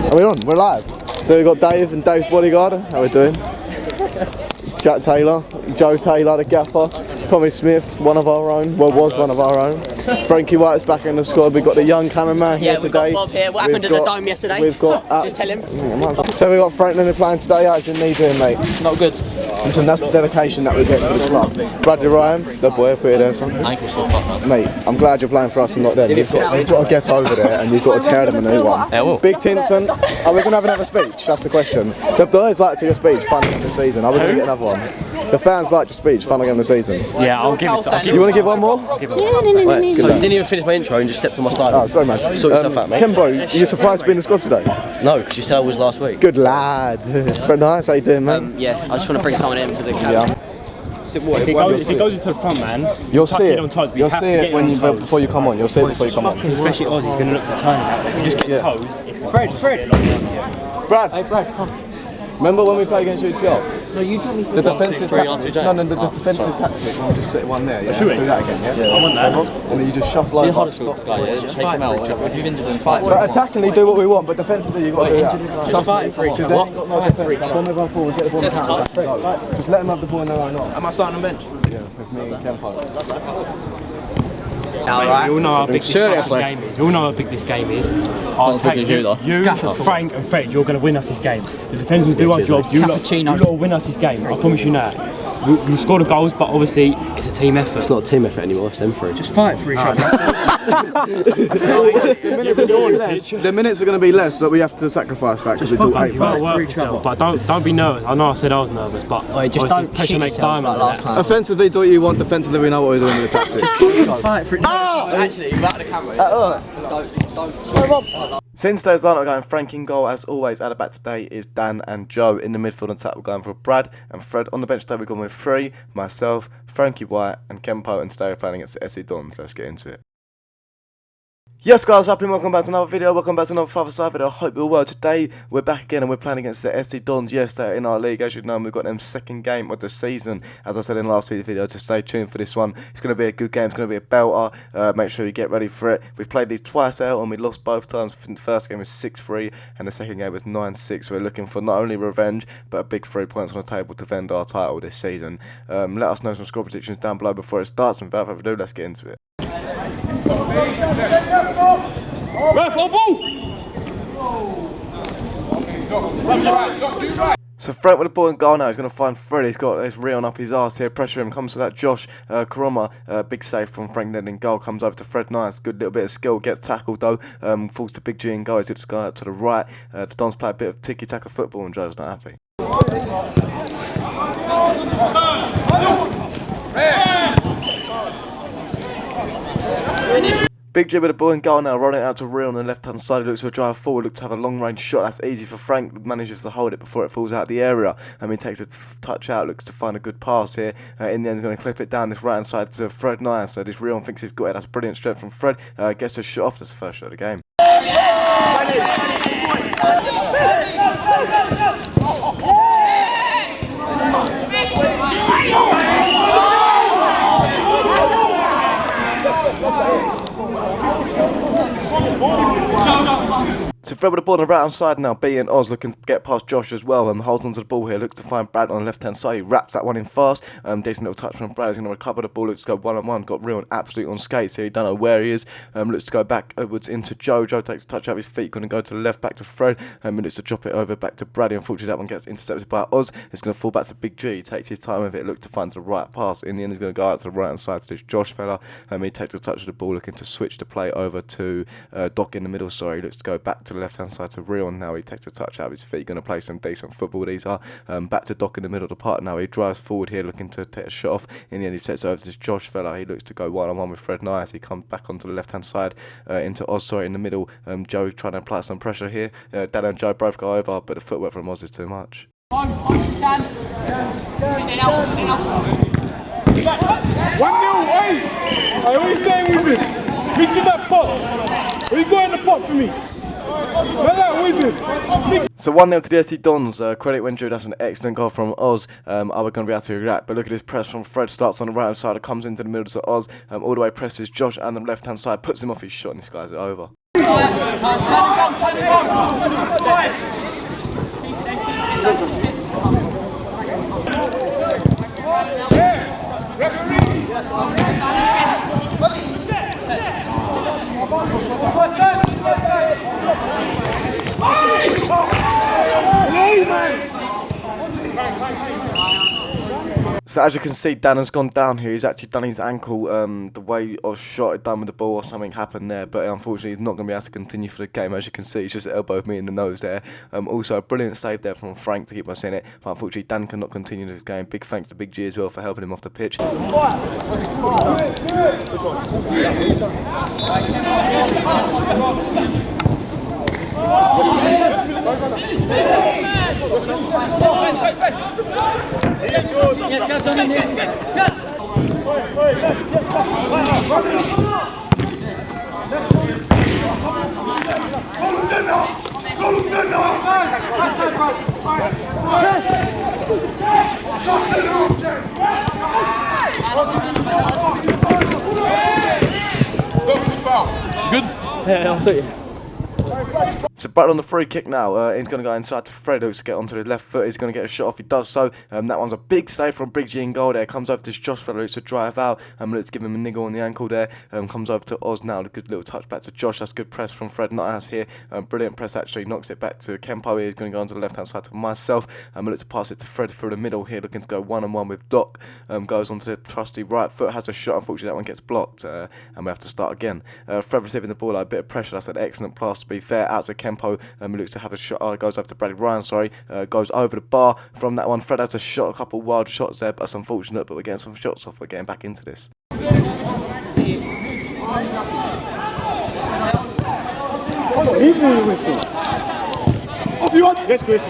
Are we on? We're live. So we've got Dave and Dave's bodyguard. How we doing? Jack Taylor, Joe Taylor, the gaffer, Tommy Smith, one of our own, well was one of our own. Frankie White's back in the squad. We've got the young cameraman here today. Yeah, we've got Bob here. What happened at the Dome yesterday? We've got just tell him. So we've got Franklin playing today. How's your knee doing, mate? Not good. Listen, that's the dedication that we get to the club. Bradley Ryan, the boy, put it there, son. Ankle's still fucked up. Mate, I'm glad you're playing for us and not them. You've got to get over there and you've got to tear them a new one. Yeah, well. Big Tinson, are we going to have another speech? That's the question. The boys liked your speech, fun again this season. Are we going to get another one? The fans liked your speech, fun again this season. Yeah, I'll give it to you. You want to give one more? I'll give it one. Wait, so you didn't even finish my intro and just stepped on my slide. Oh, sorry, man. Sort yourself out, mate. Kembo, are you surprised to be in the squad today? No, because you said I was last week. Good lad. Very nice, how you doing, man? Yeah, I just want to bring someone in for the camera. Yeah. If it goes into the front, man, you'll see it. You'll see it when before you come on. You'll see it before you come on. Especially Ozzy's going to look to turn it out. If you just get toes, it's Fred. Brad. Hey, Brad, come. Remember when we played against UTR? No, you told me for the defensive tactics. No, the defensive tactic. I'll just sit one there. Yeah. Do that again. Yeah. I want that. And then you just shuffle over. Stop guy. Just take him out. If you've injured him, fight. But attackingly do what we want, but defensively you got to do that. Just fight for each other. Because then you've got no defence. I'll bomb everyone forward, get the ball in the counter. Just let them have the ball in their own arm. Am I starting on bench? Yeah, with me and Kempo. Mate, you all know how big this game is. You all know how big this game is. I'll take you, Frank and Fred, you're going to win us this game. The defence will do our job. You lot will win us this game. I promise you that. We'll score the goals, but obviously it's a team effort. It's not a team effort anymore, it's them three. Just fight for each other. The minutes are going to be less, but we have to sacrifice that because we do 8 fight for each other. But don't be nervous. I know I said I was nervous, but just don't pressure makes diamonds. Offensively, do what you want. Defensively, we know what we're doing with the tactics. Fight for each other. Actually, back to the camera. Don't. Since today's lineup going Frank in goal, as always, at the back today is Dan and Joe. In the midfield and attack, we're going for Brad and Fred. On the bench today, we're going with 3, myself, Frankie White and Kempo, and today we're playing against the SC DONS. Let's get into it. Yes guys, happy and welcome back to another video, welcome back to another Father Side video. I hope you're well. Today we're back again and we're playing against the SC DONS. Yes, they're in our league. As you know, we've got them second game of the season. As I said in last video, to stay tuned for this one. It's going to be a good game, it's going to be a belter. Make sure you get ready for it. We've played these twice out and we lost both times. The first game was 6-3 and the second game was 9-6. We're looking for not only revenge, but a big 3 points on the table to defend our title this season. Let us know some score predictions down below before it starts, and without further ado, let's get into it. So Frank with the ball in goal now. He's going to find Fred. He's got this Rion up his arse here. Pressure him. Comes to that Josh Karoma. Big save from Frank then in goal. Comes over to Fred. Nice. Good little bit of skill. Gets tackled though. Falls to Big G in goal. He's just going out to the right. The Dons play a bit of tiki-taka football and Joe's not happy. Big G with the ball in goal now, rolling it out to Real on the left hand side. He looks to drive forward, looks to have a long range shot. That's easy for Frank, manages to hold it before it falls out of the area. He takes a touch out, looks to find a good pass here. In the end, he's going to clip it down this right hand side to Fred Nice. So this Real thinks he's got it. That's brilliant strength from Fred. Gets a shot off. This first shot of the game. So Fred with the ball on the right hand side now, B and Oz looking to get past Josh as well, and holds onto the ball here, looks to find Brad on the left hand side. He wraps that one in fast. Decent little touch from Brad. He's going to recover the ball, looks to go 1-on-1, got Real absolutely on skates here. He don't know where he is. Looks to go back upwards into Joe. Joe takes a touch out of his feet, going to go to the left, back to Fred. Looks to drop it over back to Brad. Unfortunately, that one gets intercepted by Oz. It's going to fall back to Big G. He takes his time with it, looks to find the right pass. In the end, he's going to go out to the right hand side to this Josh fella. He takes a touch of the ball, looking to switch the play over to Doc in the middle. Sorry, he looks to go back to the left hand side to Real. Now he takes a touch out of his feet, going to play some decent football. These are back to Doc in the middle of the park now. He drives forward here, looking to take a shot off. In the end, he sets over to this Josh fella. He looks to go 1-on-1 with Fred Nice. He comes back onto the left hand side into Oz. Sorry, in the middle. Joe trying to apply some pressure here. Dan and Joe both go over, but the footwork from Oz is too much. 1-0, hey! What are you saying with it? Mix in that pot. What you got in the pot for me? So 1-0 to the SC DONS. Credit when due. That's an excellent goal from Oz. Are we going to be able to react? But look at this press from Fred. Starts on the right hand side. It comes into the middle to Oz. All the way presses Josh and the left hand side. Puts him off his shot and this guy's over. So as you can see, Dan has gone down here. He's actually done his ankle. The way Oz shot it down with the ball or something happened there, but unfortunately he's not going to be able to continue for the game. As you can see, he's just elbowed me in the nose there. Also a brilliant save there from Frank to keep us in it, but unfortunately Dan cannot continue this game. Big thanks to Big G as well for helping him off the pitch. Good? Yeah, I'll see you. So Brad on the free kick now. He's going to go inside to Fred, who's to get onto the left foot. He's going to get a shot off. He does so. That one's a big save from Big G in goal there. Comes over to Josh Fred, who's to drive out. Let's give him a niggle on the ankle there. Comes over to Oz now. A good little touch back to Josh. That's good press from Fred, not us here. Brilliant press actually. Knocks it back to Kempo. He's going to go onto the left hand side to myself. Let's pass it to Fred through the middle here, looking to go 1-on-1 with Doc. Goes onto the trusty right foot. Has a shot. Unfortunately, that one gets blocked. And we have to start again. Fred receiving the ball, like a bit of pressure. That's an excellent pass to be fair. Out to Kempo. Looks to have a shot. Goes over to Bradley Ryan, sorry. Goes over the bar from that one. Fred has a shot, a couple wild shots there, but that's unfortunate, but we're getting some shots off. We're getting back into this. Off you want? Yes, Chris.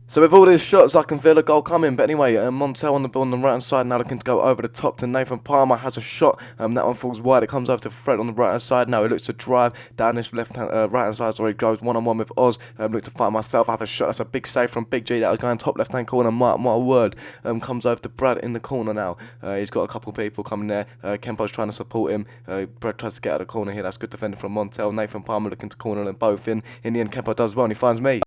So with all these shots, I can feel a goal coming. But anyway, Montel on the ball on the right hand side now, looking to go over the top to Nathan Palmer. Has a shot. That one falls wide. It comes over to Fred on the right hand side now. He looks to drive down this left hand, right hand side. So he goes 1-on-1 with Oz. Look to find myself. I have a shot. That's a big save from Big G. That was going top left hand corner. My word. Comes over to Brad in the corner now. He's got a couple of people coming there. Kempo's trying to support him. Brad tries to get out of the corner here. That's good defending from Montel. Nathan Palmer looking to corner them both in. In the end, Kempo does well and he finds me.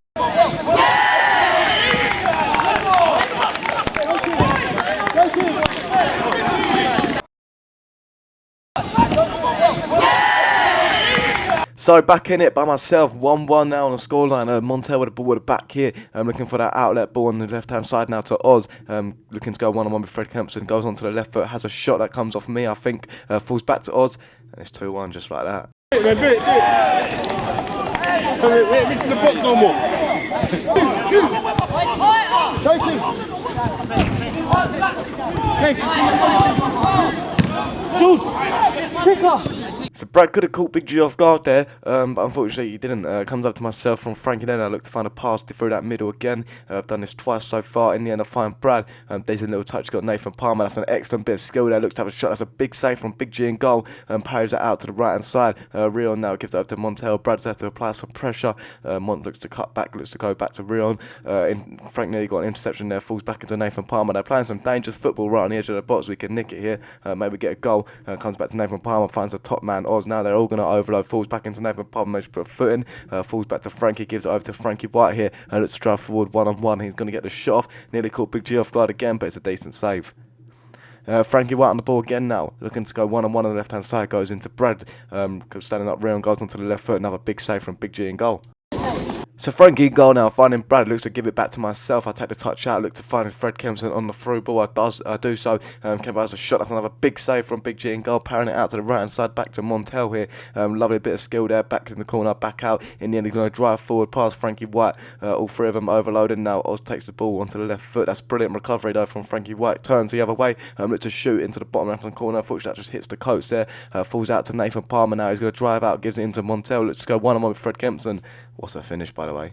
So back in it by myself, 1-1 now on the scoreline. Montel with the ball at the back here. Looking for that outlet ball on the left hand side now to Oz. Looking to go 1-on-1 with Fred Kempson. Goes onto the left foot, has a shot that comes off me, I think. Falls back to Oz. And it's 2-1 just like that. Wait, mix in the box no more. Shoot! Chase him! Shoot! Quicker! So Brad could have caught Big G off guard there, but unfortunately he didn't. Comes up to myself from Frankie then. I look to find a pass through that middle again. I've done this twice so far. In the end I find Brad. There's a little touch, got Nathan Palmer. That's an excellent bit of skill there. Looks to have a shot. That's a big save from Big G in goal. Parries it out to the right hand side. Rion now gives it over to Montel. Brad's has to apply some pressure. Mont looks to cut back, looks to go back to Rion. Frank nearly got an interception there. Falls back into Nathan Palmer. They're playing some dangerous football right on the edge of the box. We can nick it here. Maybe get a goal. Comes back to Nathan Palmer. Finds the top man Oz. Now they're all going to overload. Falls back into Nathan Palmer. Managed to put a foot in. Falls back to Frankie. Gives it over to Frankie White here. Looks to drive forward 1-on-1. He's going to get the shot off. Nearly caught Big G off guard again, but it's a decent save. Frankie White on the ball again now, looking to go 1-on-1 on the left hand side. Goes into Brad, standing up real and goes onto the left foot. Another big save from Big G in goal. So Frankie in goal now, finding Brad, looks to give it back to myself. I take the touch out, look to find Fred Kempson on the through ball. I do so. Kempson has a shot. That's another big save from Big G in goal, parrying it out to the right hand side, back to Montel here. Lovely bit of skill there, back in the corner, back out. In the end, he's going to drive forward past Frankie White. All three of them overloaded now. Oz takes the ball onto the left foot. That's brilliant recovery though from Frankie White. Turns the other way, looks to shoot into the bottom left hand corner. Unfortunately, that just hits the coats there. Falls out to Nathan Palmer now. He's going to drive out, gives it into Montel. Looks to go 1-on-1 with Fred Kempson. What's a finish, by the way?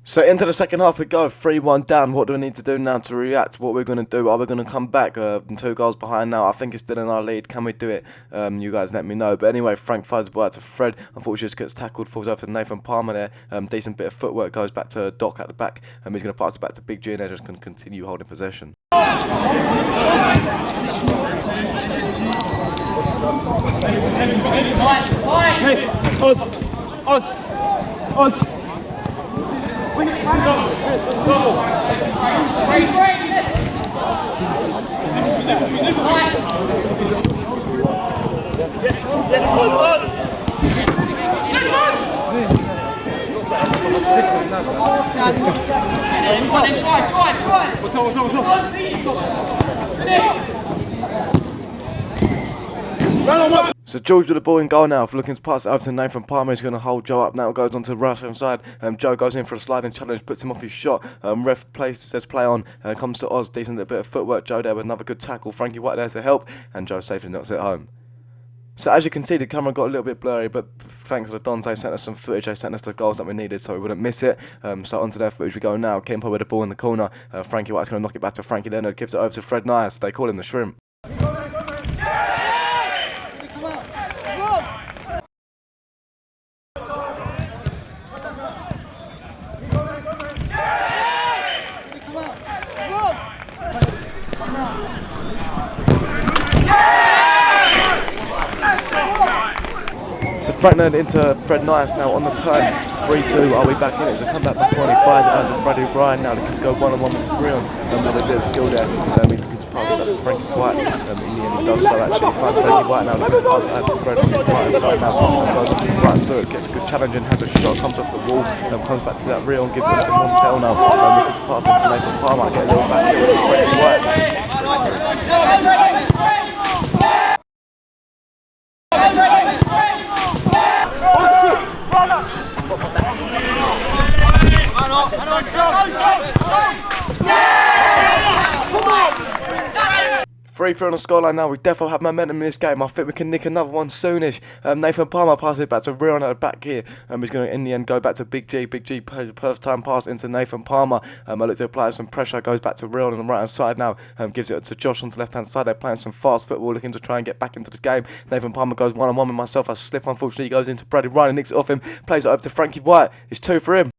So into the second half we go, 3-1 down. What do we need to do now to react? What we're going to do? Are we going to come back 2 goals behind now? I think it's still in our lead. Can we do it? You guys let me know. But anyway, Frank fires the ball out to Fred. Unfortunately, just gets tackled, falls over to Nathan Palmer there. Decent bit of footwork, goes back to Doc at the back. He's going to pass it back to Big G and they're just going to continue holding possession. Oz. So George with the ball in goal now, looking to pass it over to Nathan Palmer. He's going to hold Joe up now. It goes on to the right hand side. Joe goes in for a sliding challenge, puts him off his shot. Ref says play on. Comes to Oz, decent little bit of footwork. Joe there with another good tackle. Frankie White there to help, and Joe safely knocks it home. So as you can see, the camera got a little bit blurry, but thanks to the DONS, they sent us some footage. They sent us the goals that we needed, so we wouldn't miss it. So onto their footage we go now. Kempo with the ball in the corner. Frankie White's going to knock it back to Frankie Leonard. Gives it over to Fred Nias. They call him the Shrimp. So Frank Leonard into Fred Nias now on the turn. 3-2. Are we back in it? It's a comeback back on. He fires it out to Bradley Bryan now, looking to go 1-on-1 with Rion. Another bit of skill there. He's looking to pass it back to Frankie White. In the end he does so actually. He finds Frankie White now, looking to pass it out to Fred on his right side now. Goes on to his right foot, gets a good challenge and has a shot, comes off the wall, comes back to that Rion, gives it to Montel now. Looking to pass it to Nathan Palmer. Get a little back here with Frankie White. Three on the scoreline now. We definitely have momentum in this game. I think we can nick another one soonish. Nathan Palmer passes it back to Rion at the back here. He's going to in the end go back to Big G. Big G plays a first time pass into Nathan Palmer. I look to apply some pressure. Goes back to Rion on the right hand side now. Gives it to Josh on the left hand side. They're playing some fast football, looking to try and get back into this game. Nathan Palmer goes 1-on-1 with myself. I slip, unfortunately. He goes into Bradley Ryan and nicks it off him. Plays it over to Frankie White. It's 2 for him.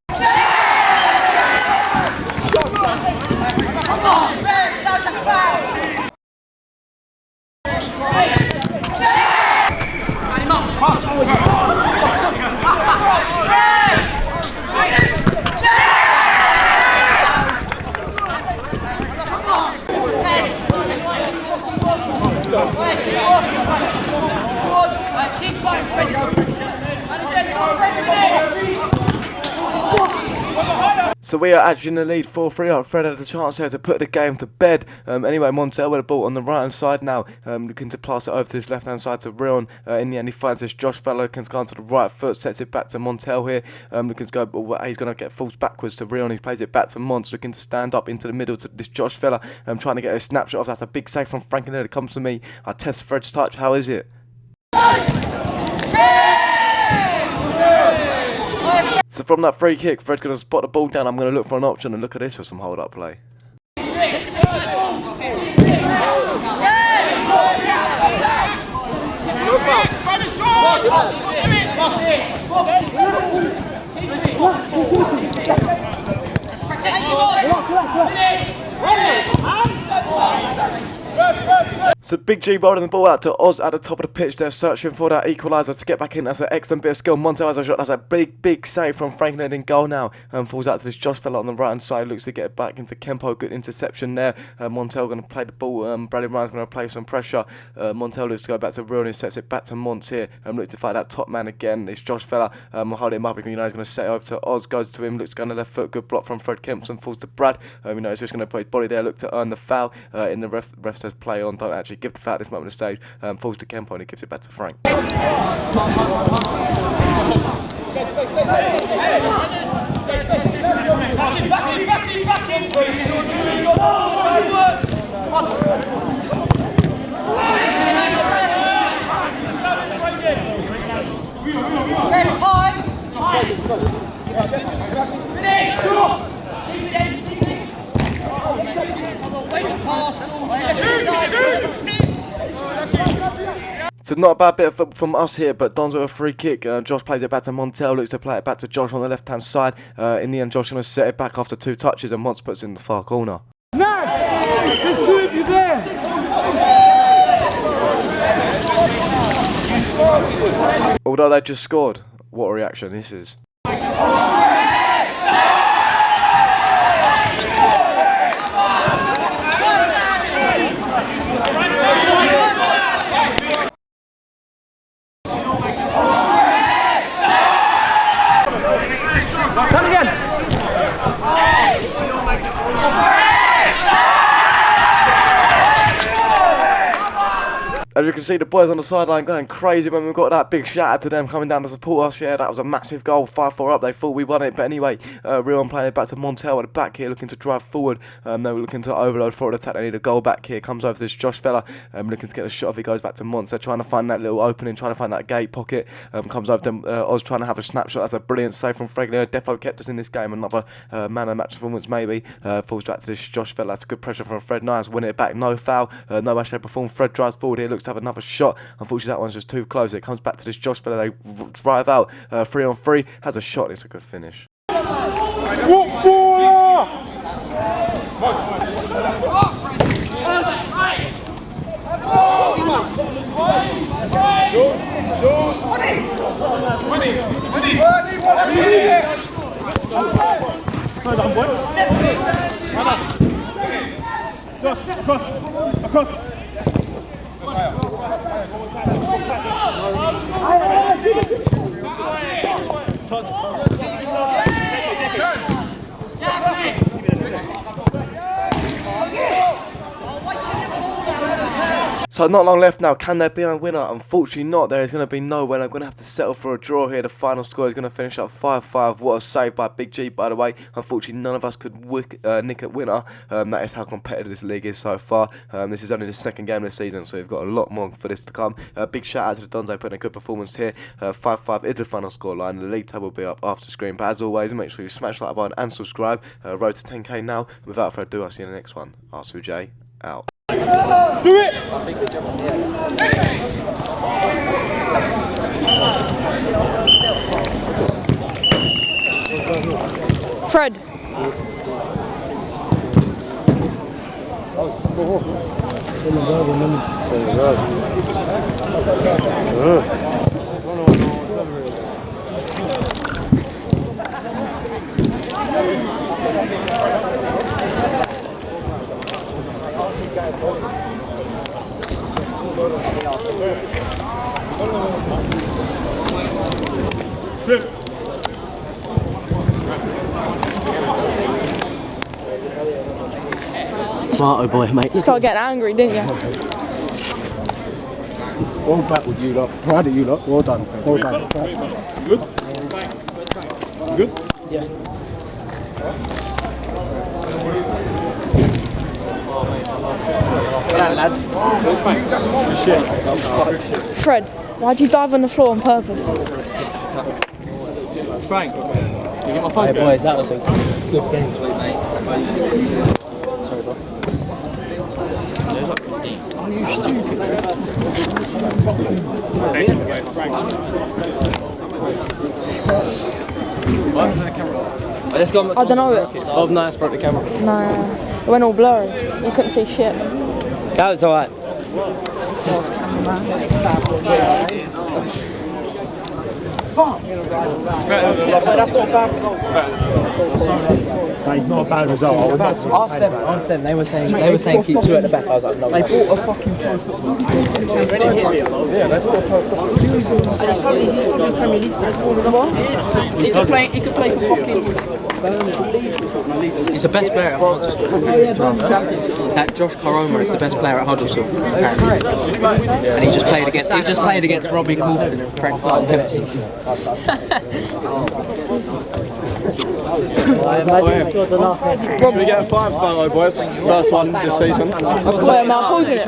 So we are actually in the lead 4-3. Fred had the chance here to put the game to bed. Anyway, Montel with the ball on the right hand side now, looking to pass it over to his left hand side to Rion. In the end, he finds this Josh fellow, can go onto the right foot, sets it back to Montel here. Looking to go, he's going to get falls backwards to Rion. He plays it back to Mons, looking to stand up into the middle to this Josh fella. Trying to get a snapshot of that. That's a big save from Frankie Leonard. Comes to me. I test Fred's touch. How is it? So from that free kick, Fred's going to spot the ball down. I'm going to look for an option and look at this for some hold-up play. So Big G rolling the ball out to Oz at the top of the pitch there, searching for that equaliser to get back in. That's an excellent bit of skill. Montel has a shot. That's a big save from Franklin in goal now. Falls out to this Josh fella on the right hand side. Looks to get it back into Kempo. Good interception there. Montel going to play the ball. Bradley Ryan's going to play some pressure. Montel looks to go back to Real and sets it back to Mont here. Looks to fight that top man again. This Josh fella holding him up. You know he's going to set it over to Oz. Goes to him. Looks to go on the left foot. Good block from Fred Kempson. Falls to Brad. You know he's just going to put his body there. Look to earn the foul. In the ref says play on. Don't actually give the foul at this moment of stage. Falls to Kempo and he gives it back to Frank. So not a bad bit of football from us here, but Don's with a free kick. Josh plays it back to Montel, looks to play it back to Josh on the left-hand side. In the end, Josh going to set it back after 2 touches, and Mons puts it in the far corner. Let's do it, you there! Although they just scored, what a reaction this is. As you can see, the boys on the sideline going crazy when we got that big shout out to them coming down to support us. Yeah, that was a massive goal, 5-4 up. They thought we won it, but anyway, Rion playing it back to Montel at the back here, looking to drive forward. They were looking to overload forward attack. They need a goal back here. Comes over to this Josh fella, looking to get a shot off. He goes back to Mons. They're trying to find that little opening, trying to find that gate pocket. Comes over to Oz trying to have a snapshot. That's a brilliant save from Fregley. Defo kept us in this game. Another man of match performance maybe. Falls back to this Josh fella. That's good pressure from Fred. Nice, win it back. No foul. No way shape or form. Fred drives forward here. Looks to have another shot. Unfortunately, that one's just too close. It comes back to this Josh fella. They drive out 3-on-3. Has a shot. It's a good finish. Across. So not long left now. Can there be a winner? Unfortunately not. There is going to be no winner. I'm going to have to settle for a draw here. The final score is going to finish up 5-5. What a save by Big G, by the way. Unfortunately, none of us could nick a winner. That is how competitive this league is so far. This is only the second game of the season, so we've got a lot more for this to come. Big shout out to the Dons. They put in a good performance here. 5-5 is the final score line. The league table will be up after screen. But as always, make sure you smash the like button and subscribe. Road to 10k now. Without further ado, I'll see you in the next one. R2J out. Do it! Fred. Smart boy, mate. You started getting angry, didn't you? Well battled, you lot. Proud of you lot. Well done. Well done. Good? Good? Yeah. Fred, why'd you dive on the floor on purpose? Frank, you get my phone? Hey boys, that was a good game. Sweet, mate. Sorry, bro. There's like 15. Are you stupid? What happened to the camera? Let's go. I don't know. Oh, no, it's broke the camera. Nah, it went all blurry. You couldn't see shit. That was alright. He's not a bad result. R7, they were saying keep 2 at the back. I was like, no. They bought a fucking pro football. Yeah, they bought a pro football. And he's probably Premier League star. He could play for fucking He's the best player at Huddersfield. That Josh Karoma is the best player at Huddersfield. And he just played against Robbie Coulson and Frank Pepsi. Should we get a 5-star though, boys? First one this season. Wait, am I pausing it?